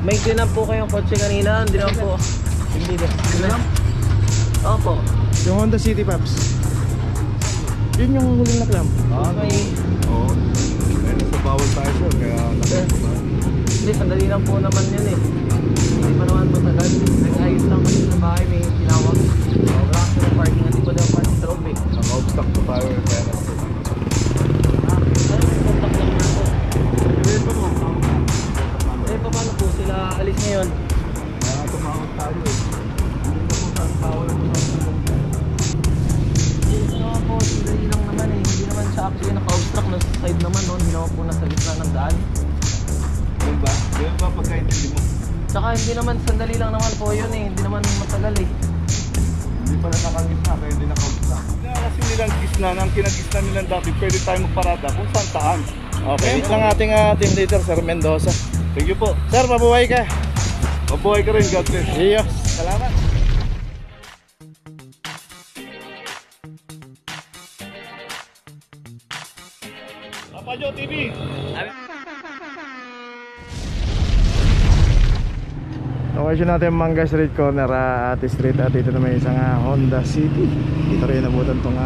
May tinap po kayong kotse kanina, hindi naman po. Hindi na. Opo. Yung Honda City Pops. Yun yung huling na clamp. Okay. Oo. Ayun, nasa bawal tayo sir, kaya nakita. Hindi, sandali lang po naman yun eh. Hindi pa naman matagal. Nag-ayos lang kasi sa bahay, may tinawag. Wala kasi ng parking, hindi pa daw parking sa loob eh. Naka-obstack pa tayo yung pera. Ano may contact lang na ako? Hindi pa mo. Eh, paano po sila alis ngayon? Kaya tumawag tayo eh. Hindi na po saan bawal ang tumawag. Hindi naman po, sandali lang naman eh. Hindi naman siya actually naka-obstruct, nasa side naman no? Hindi naman po nasa gitna ng daan. Yun ba? Yun ba pagkaintindi mo? Tsaka hindi naman, sandali lang naman po yun eh. Hindi naman matagal eh. Hindi pala nakagitna, kaya hindi naka-obstack. Kaya kasi nilang gisna, ang kinagisna nilang dati, pwede tayo magparada kung saan saan. Okay, ito lang ating team leader, Sir Mendoza. Thank you po. Sir, mabuhay ka. Mabuhay ka rin, God bless. Iyo, salamat. Papa Joe TV. Location natin Mangga Street corner, Ate Street, at dito naman isang Honda City. Dito rin nabutan itong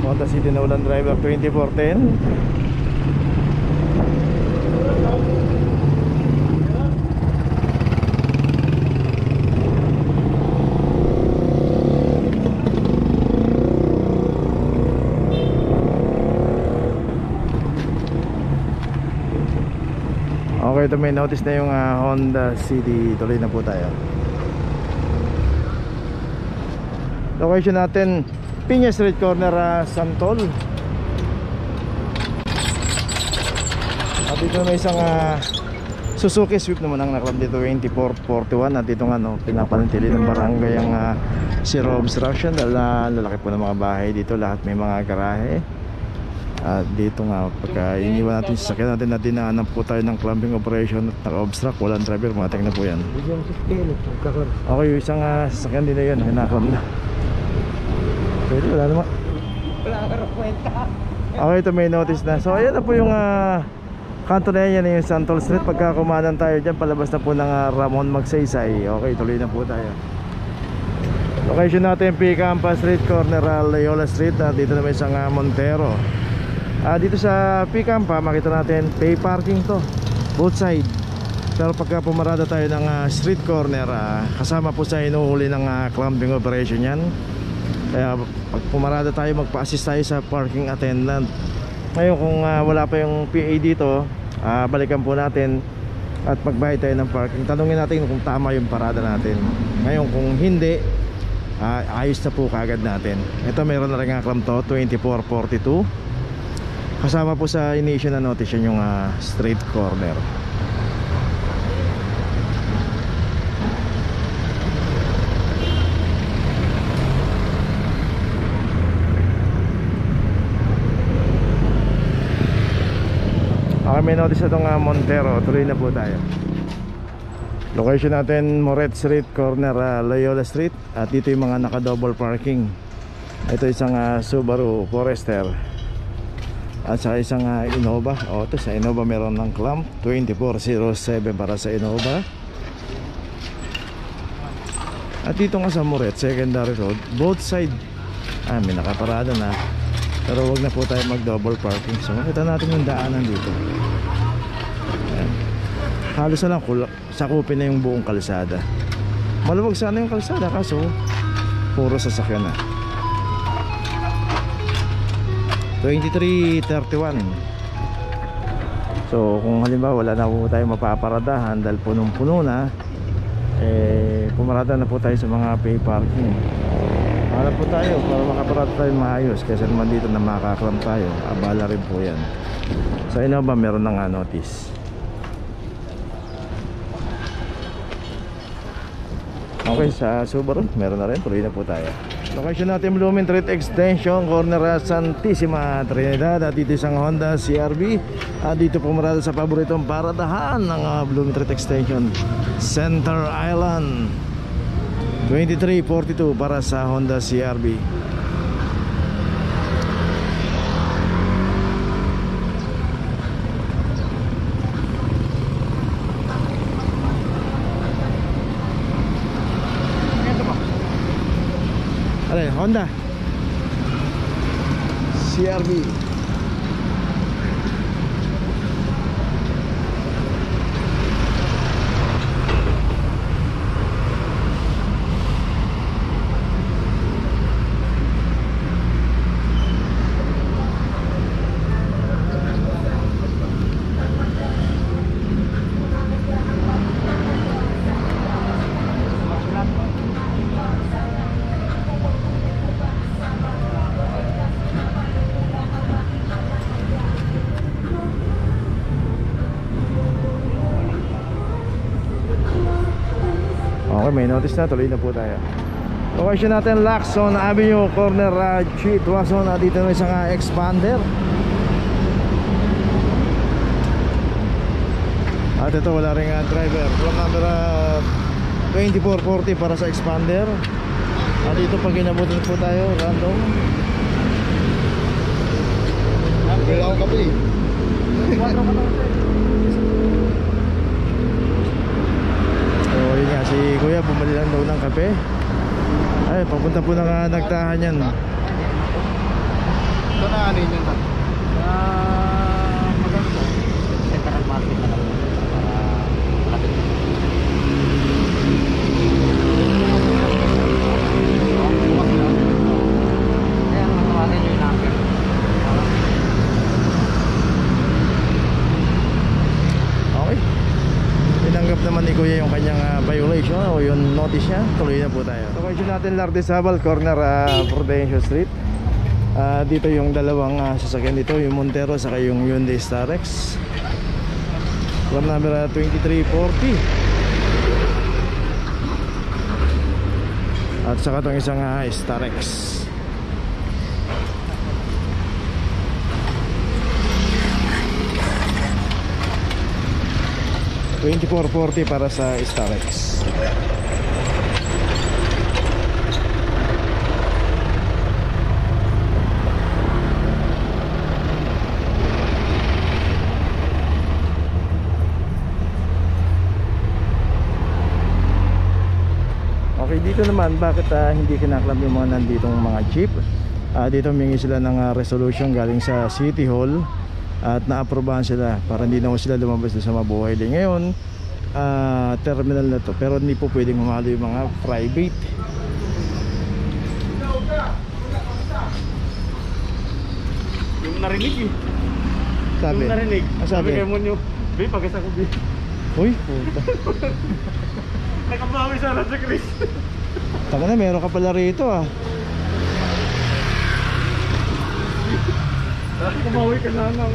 Honda City na ulan driver 2410. Okay, ito may notice na yung Honda City. Tuloy na po tayo. Location natin Piña Street corner, Santol. At dito may isang Suzuki Swift naman ang nakalap dito 2441. At dito nga pinapanatili ng barangay ang zero obstruction dahil lalaki po ng mga bahay dito. Lahat may mga garahe. At dito nga pagka iniwan natin sa sasakyan natin na dinaanan po tayo ng clamping operation at naka-obstruct, walang driver, matik na po yan. Okay, yung isang sasakyan din na yun, hinakam na. Pwede, wala naman. Wala ka rin kwenta. Okay, ito may notice na. So ayan na po yung kanto na yan, yung Santol Street. Pagka kumanan tayo dyan, palabas na po ng Ramon Magsaysay. Okay, tuloy na po tayo. Location natin Picampa Street corner, Loyola Street. Dito na may isang Montero. Dito sa Picampa makita natin pay parking to, both side. Pero pagka pumarada tayo ng street corner, kasama po sa inuhuli ng clamping operation yan. Kaya pag pumarada tayo, magpa-assist tayo sa parking attendant. Ngayon kung wala pa yung PA dito, balikan po natin at magbayad tayo ng parking. Tanungin natin kung tama yung parada natin. Ngayon kung hindi, ayos na po kagad natin. Ito mayroon na rin nga clamp to, 2442. Kasama po sa initial na notice yung straight corner. Okay, may notice na itong Montero. Tuloy na po tayo. Location natin Moret Street corner, Loyola Street. At dito yung mga naka-double parking. Ito isang Subaru Forester at saka isang Innova. Ito sa Innova meron ng clamp 2407 para sa Innova. At dito nga sa Moret secondary road, both side may nakaparada na. Pero wag na po tayo mag double parking. So makita natin yung daanan dito. Ayan. Halos na lang sakupin na yung buong kalsada. Maluwag sana yung kalsada kaso puro sasakyan na. 2331. So kung halimbawa wala na po tayo mapaparadahan dahil punong-puno na, pumarada na po tayo sa mga pay parking. Para po tayo, para makaparada tayo maayos. Kasi naman dito na makaklam tayo, abala rin po yan. So Innova meron na nga notice. Okay, sa Subaru meron na rin, tuloy na po tayo. Location natin Blooming Street Extension corner, Santissima Trinidad. At dito isang Honda CRV. At dito pumarada sa paboritong paradahan ng Blooming Street Extension, Center Island. 2342 para sa Honda CRV. Honda CRV. Okay, may notice na, tuloy na po tayo. Location natin, Lacson Avenue, corner G. Tuwason, dito na isang expander. At ito wala rin driver. Plate number 2440 para sa expander. At dito pag inabutin po tayo, random. Wala akong kape. So yun nga, si kuya bumali lang daw ng kape. Ay, papunta po na nagtahan yan. Ito na ano yun ba? Maganda. Central market na lang. Para malapit. Kaya matawagan nyo yung number. Okay. Tinanggap naman ni kuya yung kanyang violation o yung notice niya. Tuloy na po tayo. Location natin, Lardizabal, corner Prudencio Street. Dito yung dalawang sasakyan dito, yung Montero saka yung Hyundai Starex. Plate number 2340. At saka itong isang Starex. $24.40 para sa Starex. Okay, dito naman bakit hindi kinaklab yung mga nanditong mga jeep. Dito humingi sila ng resolution galing sa City Hall at naaprobahan sila para hindi na sila lumabas sa Mabuhay Lane. Ngayon terminal na to, pero hindi po pwedeng humalo yung mga private. Yung narinig eh. Sabi? Yung narinig. Sabi? Sabi mo nyo, Bay, pagkasa ko, Bay. Uy, puta. Nakabawi sana sa Chris. Taka na, meron ka pala rito Nakabawi ka na ng...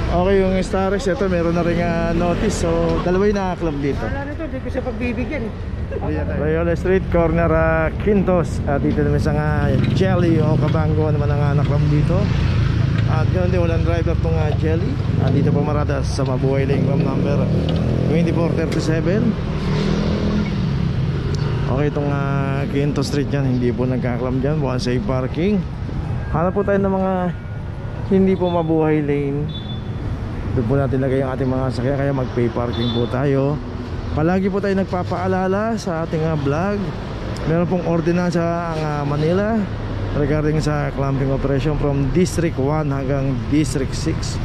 Okay, yung Starex ito meron na rin notice. So dalawa yung nakaklab dito. Wala nito, hindi ko siya pagbibigyan eh. Loyola Street, corner Quintos. Dito naman isang Jelly o Kabango naman ang naklab dito. At ganoon din, walang driver tong Jelly. Dito po marada sa Mabuhay Lane, number 2437. Okay, itong Quintos Street yan, hindi po nagkaklam dyan. Buwan safe parking. Hanap po tayo ng mga hindi po Mabuhay Lane. Doon po natin lagay ang ating mga sakyan, kaya mag pay parking po tayo. Palagi po tayo nagpapaalala sa ating vlog. Meron pong ordinansa ang Manila regarding sa clamping operation from District 1 hanggang District 6.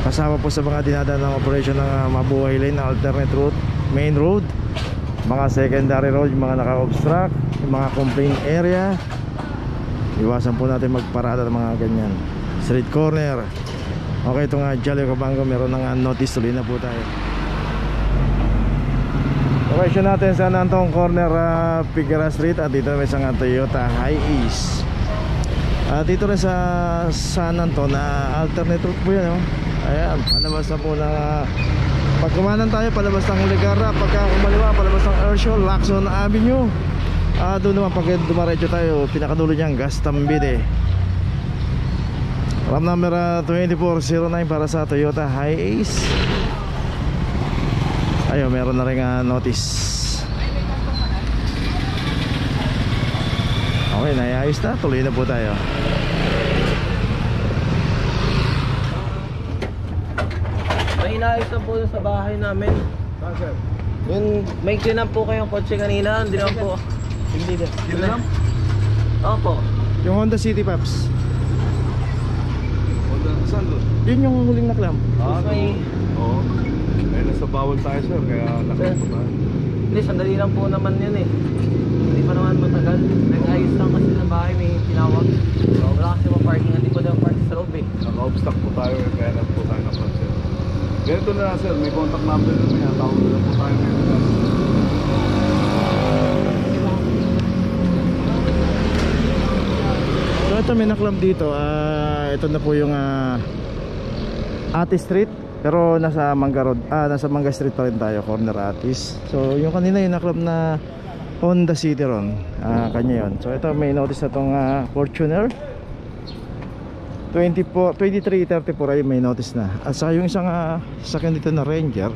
Kasama po sa mga dinadaan ng operation ng Mabuhay Lane na alternate route, main road, mga secondary road, yung mga naka-obstruct, yung mga complaint area. Iwasan po natin magparada ng mga ganyan. Street corner. Okay, itong Jolly Cabango meron ng notice. Tuloy na po tayo. Location natin sa Nantong corner Figueroa Street. At dito may isang Toyota Hiace. Dito rin sa San Anton alternate route po yan, ayan, palabas na po ng pag kumanan tayo, palabas ng Ligara. Pagka kumaliwa, palabas ng Earshall, Lacson Avenue. Doon naman pag dumaretso tayo, pinakadulo niyang Gastambide. RAM number 2409 para sa Toyota Hiace. Ayun, meron na rin notice. Okay, naiayos na. Tuloy na po tayo. May inaayos na po sa bahay namin. Yung may kinam po kayong kotse kanina, hindi naman po. Kinam? Opo. Yung Honda City Pops. Saan doon? Yun yung huling naklam. May... Oo. Eh, nasa bawal tayo sir, kaya nakita tayo. Hindi, sandali lang po naman yun eh. Hindi pa naman matagal. Nag-ayos lang kasi ng bahay, may tinawag. Wala kasi parking, hindi pa daw park sa loob eh. Naka-obstack po tayo, kaya na po tayo na-front sir. Ganito na lang sir, may contact number na may tawag na lang po tayo ngayon. So ito may naklam dito. Ito na po yung Ate Street. Pero nasa Mangga Road, nasa Mangga Street pa rin tayo, corner Atis. So yung kanina yung naklam na Honda City ron, kanya yun. So ito may notice na tong Fortuner 2334 ay may notice na. At saka yung isang sakyan dito na Ranger,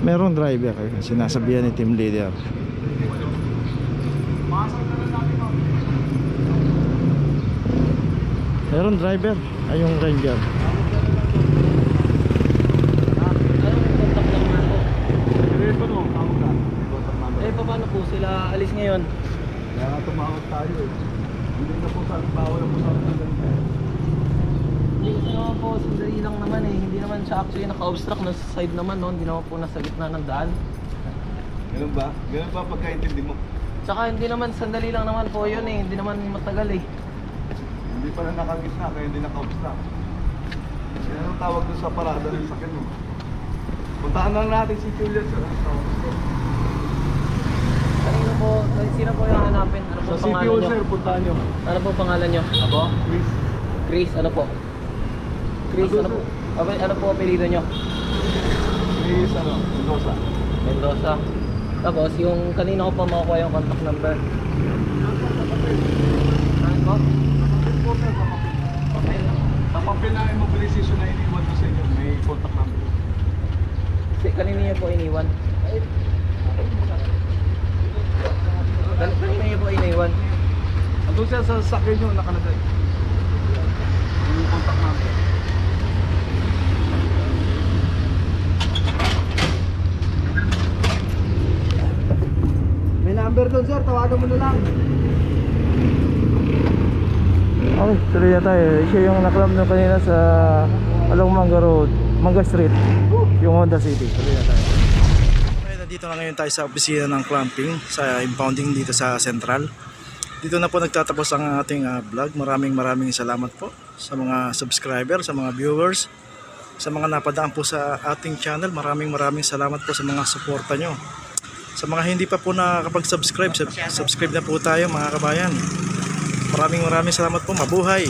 merong driver, sinasabihan ni team leader. Meron driver, ay yung Ranger. Eh, paano po sila alis ngayon? Kaya nga tumawag tayo eh. Hindi na po sa bawal na po sa Hindi kasi naman po, sandali lang naman eh. Hindi naman siya actually naka-obstruct na side naman no? Hindi naman po nasa gitna ng daan. Ganun ba? Ganun ba pagkaintindi mo? Tsaka hindi naman, sandali lang naman po yun eh. Hindi naman matagal eh. Hindi pa na nakagitna, kaya hindi naka-obstacle. Kaya anong tawag doon sa parada ng sakyan mo? Puntahan lang natin si Julian sir. Kanino po, sino po yung hanapin? Ano po Sa pangalan CPO nyo? sir, puntahan nyo. Ano po pangalan nyo? Ako? Please. Chris, ano po? Chris, ano po? Ano po apelido nyo? Please, Mendoza. Mendoza. Tapos yung kanina ko pa makukuha yung contact number. Ano po? Papel. Sa papel na immobilization na iniwan ko sa inyo, may contact number. Kanina niyo po iniwan. Kanina niyo po iniwan. Andun siya sa sakyan nyo, nakalagay. Yung contact number. May number doon sir, tawagan mo na lang. Okay, tuloy na tayo. Siya yung naklam na kanina sa along Mangga Road, Mangga Street, yung Honda City. Tuloy na tayo. Okay, nandito na ngayon tayo sa opisina ng clamping, sa impounding dito sa Central. Dito na po nagtatapos ang ating vlog. Maraming salamat po sa mga subscriber, sa mga viewers, sa mga napadaan po sa ating channel. Maraming salamat po sa mga suporta nyo. Sa mga hindi pa po nakakapag-subscribe, subscribe na po tayo mga kabayan. Maraming salamat po. Mabuhay!